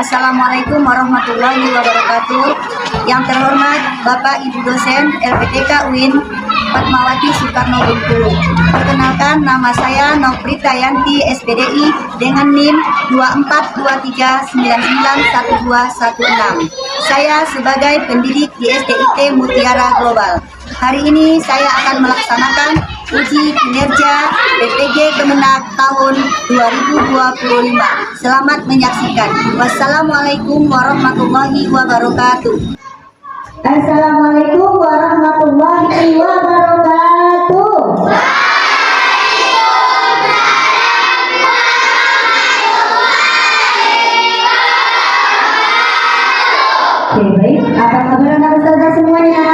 Assalamualaikum warahmatullahi wabarakatuh. Yang terhormat Bapak Ibu dosen LPTK UIN Fatmawati Soekarno Bengkulu. Perkenalkan, nama saya Nofrita Yanti SPDI dengan NIM 2423991216. Saya sebagai pendidik di STIT Mutiara Global. Hari ini saya akan melaksanakan uji kinerja PPG Kemenak tahun 2025. Selamat menyaksikan. Wassalamualaikum warahmatullahi wabarakatuh. Assalamualaikum warahmatullahi wabarakatuh. Oke, baik. Apa kabar anak ustazah semuanya?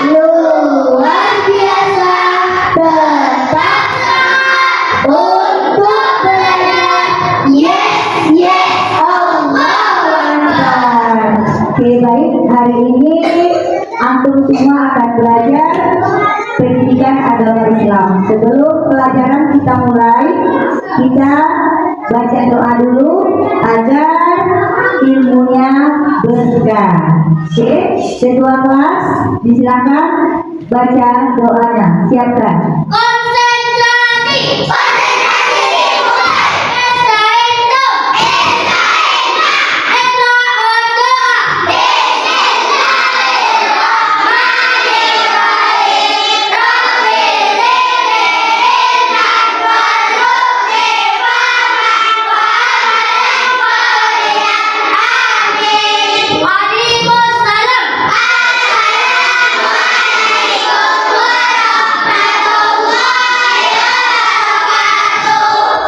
Luar biasa. Tetap untuk belajar. Yes, Allah. Oke, baik. Hari ini antum semua akan belajar pendidikan agama Islam. Sebelum pelajaran kita mulai, kita baca doa dulu agar ilmunya berkah. Oke, kedua kelas disilakan baca doanya. Siapkan. Konsentrasi.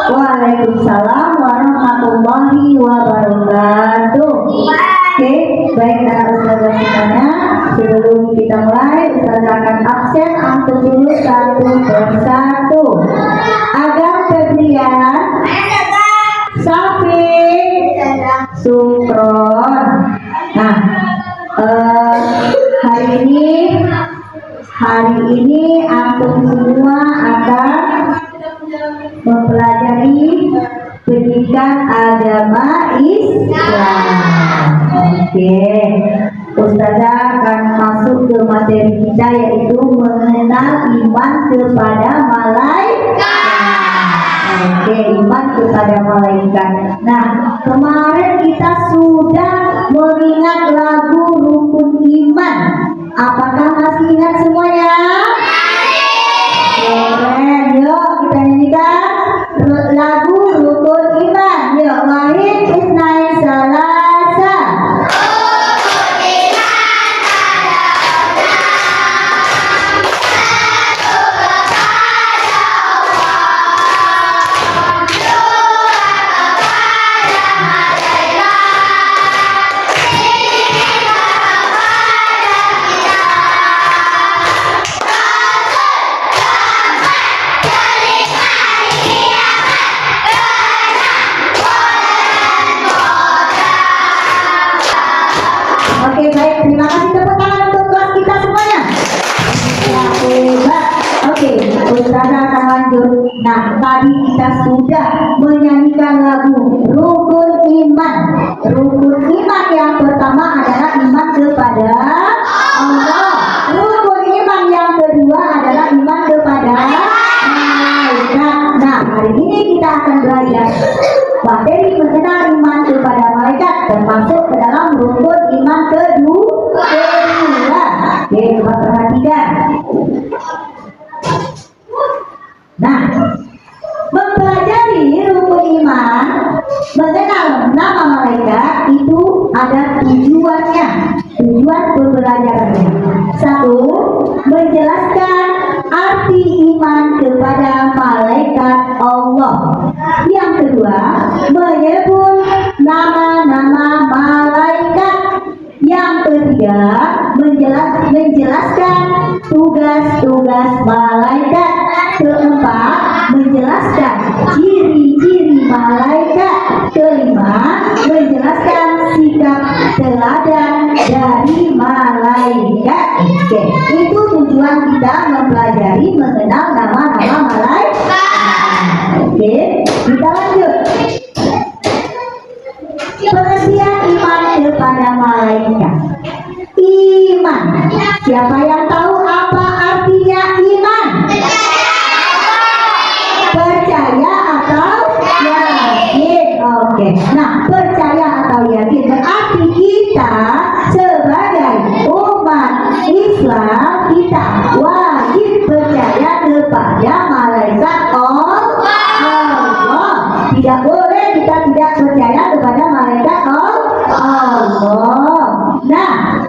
Waalaikumsalam warahmatullahi wabarakatuh. Oke, baik anak ustazah semuanya. Sebelum kita mulai, ustazah akan absen antum dulu satu persatu. Adam Febrian, Safi, Sukron. Nah, hari ini antum semua akan mempelajari pendidikan agama Islam. Oke, ustazah akan masuk ke materi kita, yaitu mengenal iman kepada malaikat. Oke, iman kepada malaikat. Nah, kemarin kita sudah mengingat lagu rukun iman. Apakah masih ingat semuanya? Keren, yuk kita nyanyikan lagu rukun iman. Yuk, wahid isnain salasa. Oke, baik, terima kasih, tepuk tangan untuk kelas kita semuanya. Ya, hebat. Oke, ustazah akan lanjut. Nah, tadi kita sudah menyanyikan lagu rukun iman. Rukun iman yang pertama adalah iman kepada Allah. Rukun iman yang kedua adalah iman kepada malaikat. Nah, hari ini kita akan belajar materi mengenal iman kepada malaikat, termasuk ke dalam rukun iman kedua. Oke, coba perhatikan. Nah, mempelajari rukun iman, mengenal nama malaikat itu ada tujuannya. Tujuan pembelajarannya: satu, menjelaskan arti iman kepada malaikat Allah. Yang kedua, menyebut nama-nama malaikat. Yang ketiga, menjelaskan tugas-tugas malaikat. Keempat, menjelaskan ciri-ciri malaikat. Kelima, menjelaskan sikap teladan dari malaikat. Oke, itu tujuan kita mempelajari mengenal nama-nama malaikat. Oke, kita lanjut. pengertian iman kepada malaikat. Iman. Siapa yang tahu apa artinya iman? Percaya atau yakin? Oke. Nah, percaya atau yakin berarti kita sebagai umat Islam kita wajib percaya kepada malaikat Allah. Tidak boleh kita tidak percaya kepada malaikat Allah. Nah,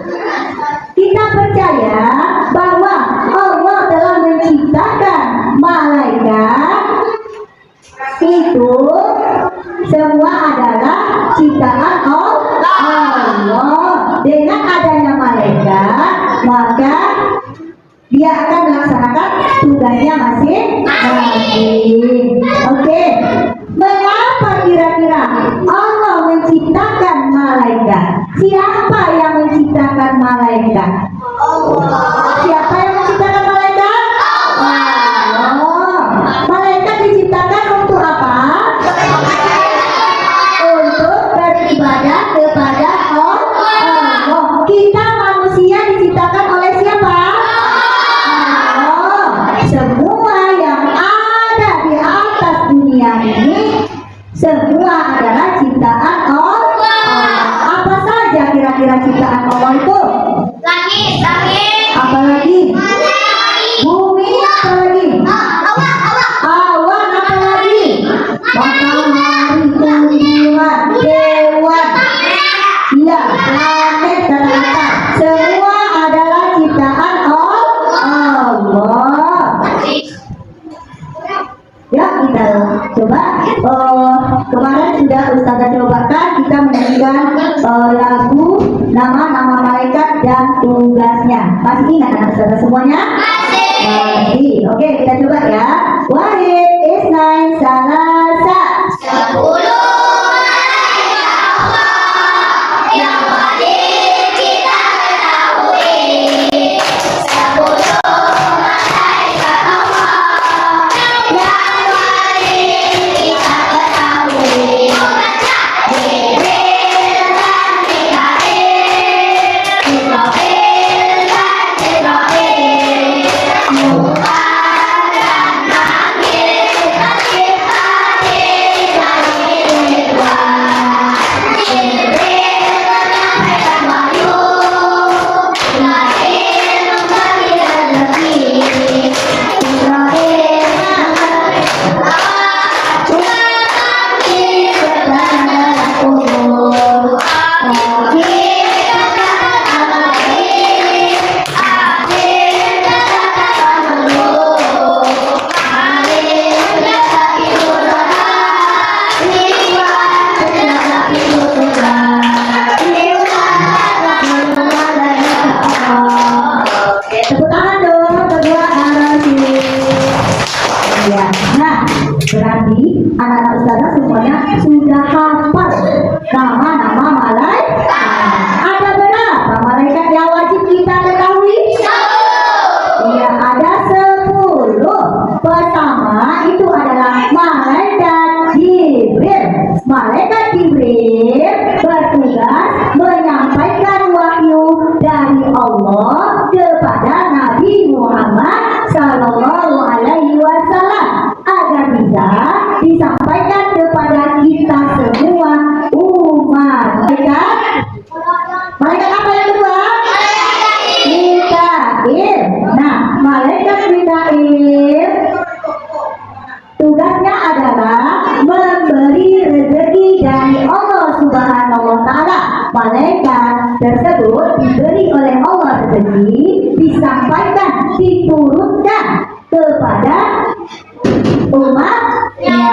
kita percaya bahwa Allah telah menciptakan malaikat itu semua adalah ciptaan Allah. Dengan adanya malaikat, maka dia akan melaksanakan tugasnya masing-masing. Oke. Mengapa kira-kira Allah menciptakan malaikat? Siapa yang menciptakan malaikat? Siapa yang menciptakan malaikat? Allah. Malaikat diciptakan untuk apa? Untuk beribadah kepada Allah. Kita manusia diciptakan oleh siapa? Allah. Semua yang ada di atas dunia ini semua adalah ciptaan Allah. Apa saja kira-kira ciptaan Allah itu? Langit. Apalagi? Bumi, apalagi? Awan, apalagi? Matahari, bulan, dewan, ya, planet dan latar. Semua adalah ciptaan Allah. Ya, kita coba. Kemarin sudah Ustazah cobakan kita menyanyikan lagu nama-nama malaikat dan tugasnya. Masih ingat anak Ustazah semuanya? Masih. Oke, kita coba ya. Wahid, Isnain, Salasa. 10 malaikat Allah yang wajib kita ketahui. 10 malaikat Allah yang wajib kita ketahui. Jibril dan Mikail, Israfil dan Jibril, Tuhan dan manggil hati-hati dari Ridwan. Jibril menyampaikan wahyu, Mikail membagi rezeki, Israfil memberikan doa, juga kami berjalan dalam kubur. Mungkin akan amal baik, akhir kata menurut. Mari menjaga ibu doa, Ridwan menjaga ibu doa, Ridwan dari Allah. Tepuk tangan dong kedua narasi. Ya, nah berarti anak-anak Ustazah semuanya sudah hafal nama-nama malaikat. Ada berapa malaikat yang wajib kita ketahui? Iya, ada 10. Pertama itu adalah malaikat Jibril. Malaikat Jibril bertugas menyampaikan wahyu dari Allah kepada Nabi Muhammad Sallallahu Alaihi Wasallam agar bisa disampaikan kepada kita semua umat. Malaikat apa yang kedua? Mikail. Nah, malaikat Mikail tugasnya adalah memberi rezeki dari Allah Subhanahu wa Ta'ala. Malaikat tersebut diberi oleh Allah rezeki, disampaikan, diturunkan kepada umatnya.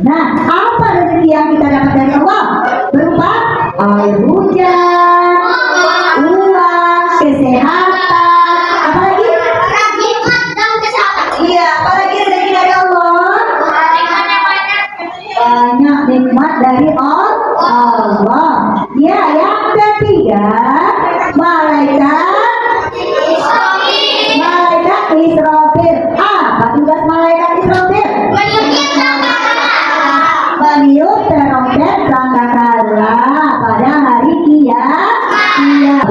Nah, apa rezeki yang kita dapat dari Allah? Berupa air hujan, uang, kesehatan, apalagi? Iya, apalagi rezeki dari Allah? Banyak nikmat dari Allah. Ya, yang ketiga, malaikat Israfil. Apa tugas malaikat Israfil? Meniup trompet sangkakala.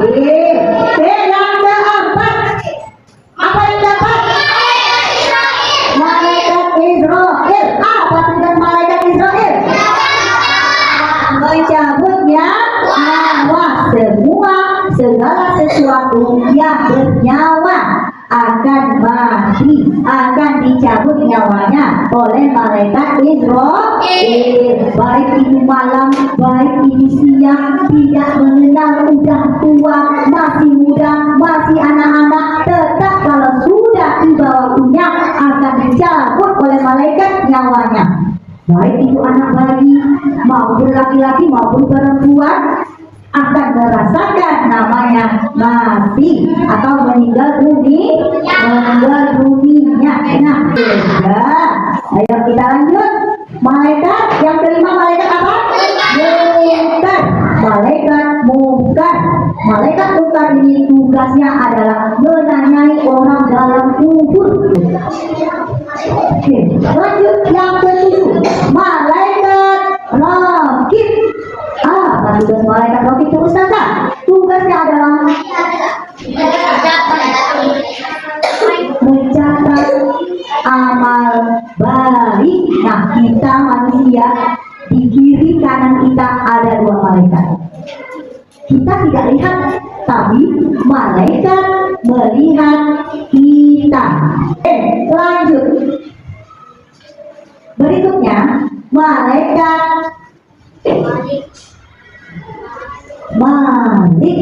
Oke, yang keempat. Apa yang dapat? Malaikat Israel. Apa tugas malaikat Israel? Mencabut nyawa semua segala sesuatu yang bernyawa akan mati, akan dicabut nyawanya oleh malaikat Israel. Baik ini malam, baik ini siang, tidak mengenal udah tua, masih muda, masih anak-anak, tetap kalau sudah tiba waktunya akan dicabut oleh malaikat nyawanya. Baik itu anak bayi maupun laki-laki maupun perempuan akan merasakan namanya mati atau meninggal dunia. Nah, ayo kita lanjut. Malaikat yang kelima, malaikat apa? Munkar. Malaikat munkar. Malaikat munkar ini tugasnya adalah menanyai orang dalam kubur. Oke, lanjut yang ketujuh, malaikat rakib. Apa tugas malaikat rakib itu Ustazah? Tugasnya adalah mencatat amal baik. Nah, kita manusia di kiri kanan kita ada dua malaikat. Kita tidak lihat, tapi malaikat melihat kita. Lanjut. Berikutnya, malaikat Malik.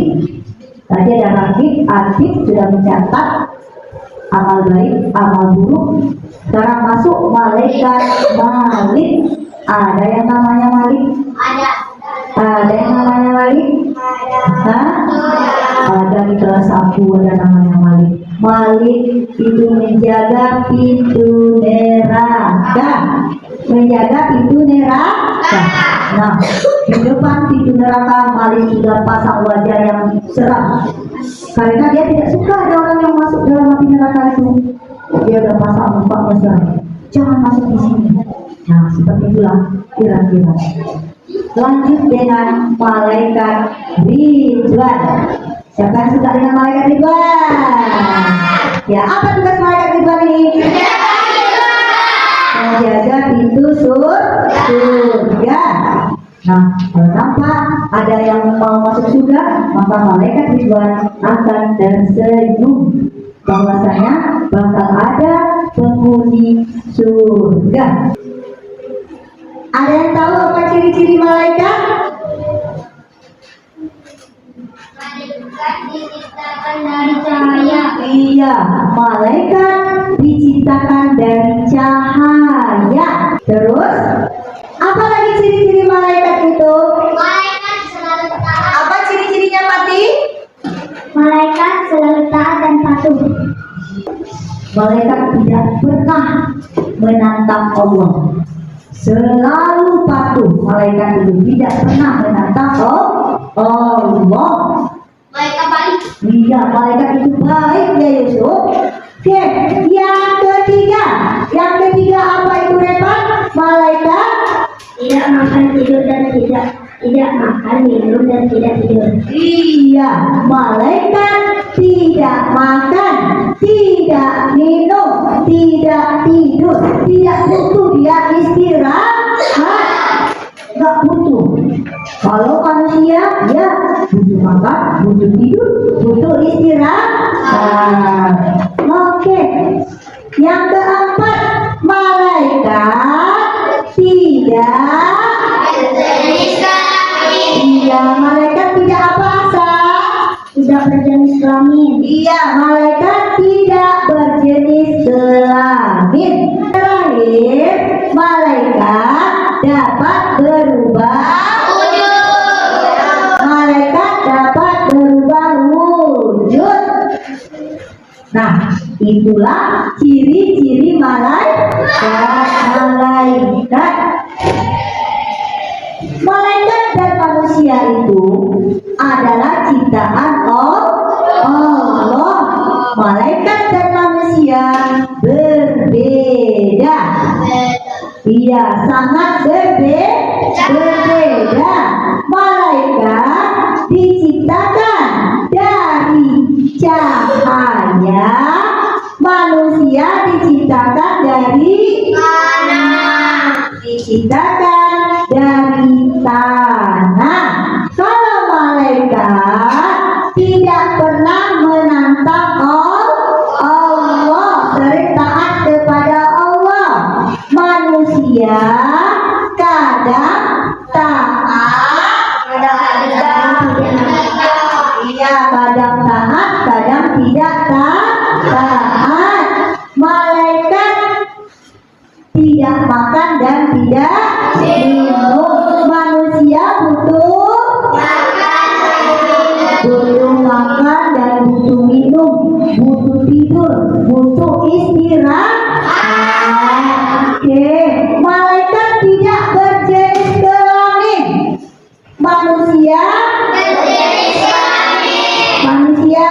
Tadi ada rakib, atib sudah mencatat amal baik, amal buruk. Sekarang masuk malaikat Malik. Ada yang namanya Malik? Ada yang namanya Malik? Hah? Ada di kelas 1 ada namanya Malik. Malik itu menjaga pintu neraka. Menjaga pintu neraka. Nah, di depan pintu neraka Malik sudah pasang wajah yang seram. Karena dia tidak suka ada orang yang masuk dalam api neraka itu. Dia sudah pasang muka mesra. Jangan masuk di sini. Nah, seperti itulah kira-kira. Lanjut dengan malaikat Ridwan. Siapa yang suka dengan malaikat Ridwan? Ya, apa tugas malaikat Ridwan ini? Menjaga pintu surga. Nah, kalau nampak ada yang mau masuk surga, maka malaikat Ridwan akan tersenyum bahwasanya bakal ada penghuni surga. Ada yang tahu apa ciri-ciri malaikat? Malaikat diciptakan dari cahaya. Iya, malaikat diciptakan dari cahaya. Terus, apa lagi ciri-ciri malaikat itu? Malaikat selalu taat. Apa ciri-cirinya Pati? Malaikat selalu taat dan patuh. Malaikat tidak pernah menantang Allah. Selalu patuh. Malaikat itu tidak pernah menantang Allah. Malaikat baik. Iya, malaikat itu baik ya Yusuf. Oke, yang ketiga. Yang ketiga apa itu Repan? Malaikat Tidak makan, tidur dan tidak makan, minum dan tidak tidur. iya, malaikat tidak makan, tidak minum, tidak tidur, tidak butuh dia istirahat, nggak butuh. Kalau manusia ya butuh makan, butuh tidur, butuh istirahat. Oke, yang keempat, malaikat tidak. Iya, malaikat tidak apa Asa? Tidak berjenis kelamin. Iya, malaikat tidak berjenis kelamin. Terakhir, malaikat dapat berubah. Malaikat dapat berubah wujud. Nah, itulah ciri-ciri malaikat. Malaikat dan manusia itu adalah ciptaan Allah. Malaikat dan manusia berbeda. Iya, sangat berbeda. Malaikat diciptakan diciptakan dari tanah. Kalau malaikat tidak pernah menantang Allah, sering taat kepada Allah. Manusia kadang taat, iya, kadang taat, kadang tidak taat. Malaikat tidak makan dan tidak minum. Manusia butuh makan dan butuh minum, butuh tidur, butuh istirahat. Oke, malaikat tidak berjenis kelamin. Manusia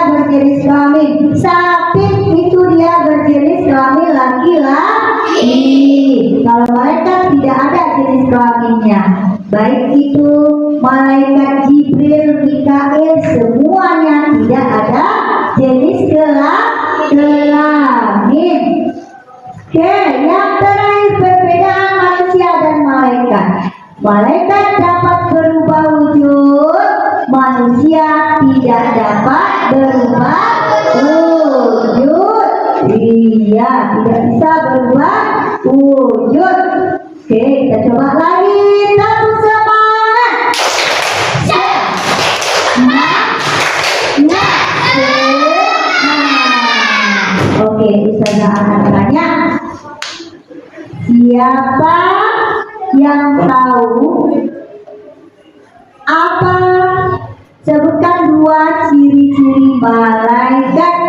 berjenis kelamin. Sapi itu dia berjenis kelamin laki-laki. Kalau malaikat tidak ada jenis kelaminnya. Baik itu malaikat Jibril, Mikail, semuanya tidak ada jenis kelamin. Oke, yang terakhir perbedaan manusia dan malaikat. Malaikat dapat berubah wujud, manusia tidak dapat berubah wujud. Iya, tidak bisa berubah wujud. Oke, kita coba lagi. Tepuk semangat. Oke, Ustazah akan tanya, siapa yang tahu apa? Sebutkan 2 ciri-ciri malaikat.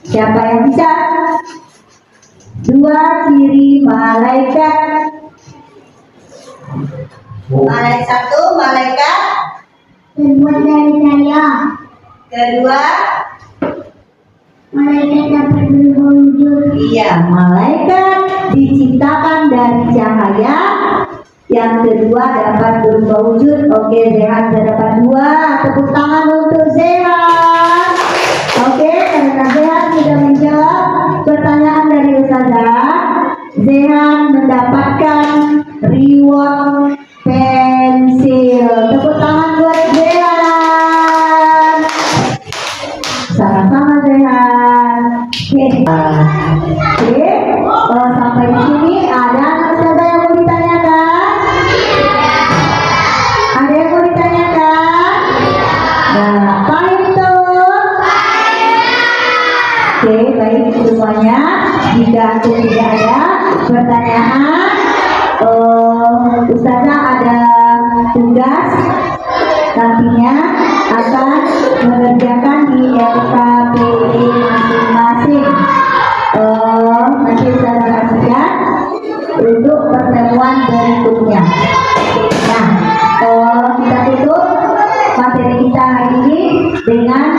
Siapa yang bisa? 2 ciri malaikat. Satu, malaikat. Terbuat dari cahaya. Kedua, Malaikat dapat berubah wujud. Iya, malaikat diciptakan dari cahaya. Yang kedua dapat berubah wujud. Oke, Zehan sudah dapat 2. Tepuk tangan untuk Zehan. Oke, karena Zehan sudah menjawab pertanyaan dari Ustazah, Zehan mendapatkan reward pensil. Tepuk tangan buat Zehan. Sama-sama Zehan. Oke, sampai di sini ada Ustazah yang mau ditanyakan? Ada yang mau ditanyakan? Nah, paham itu? Oke, baik semuanya. Jika tidak ada pertanyaan, Ustazah ada tugas nantinya akan mengerjakan di LKPI masing-masing. Nanti Ustazah kasihkan untuk pertemuan berikutnya. Nah, kita tutup materi kita hari ini dengan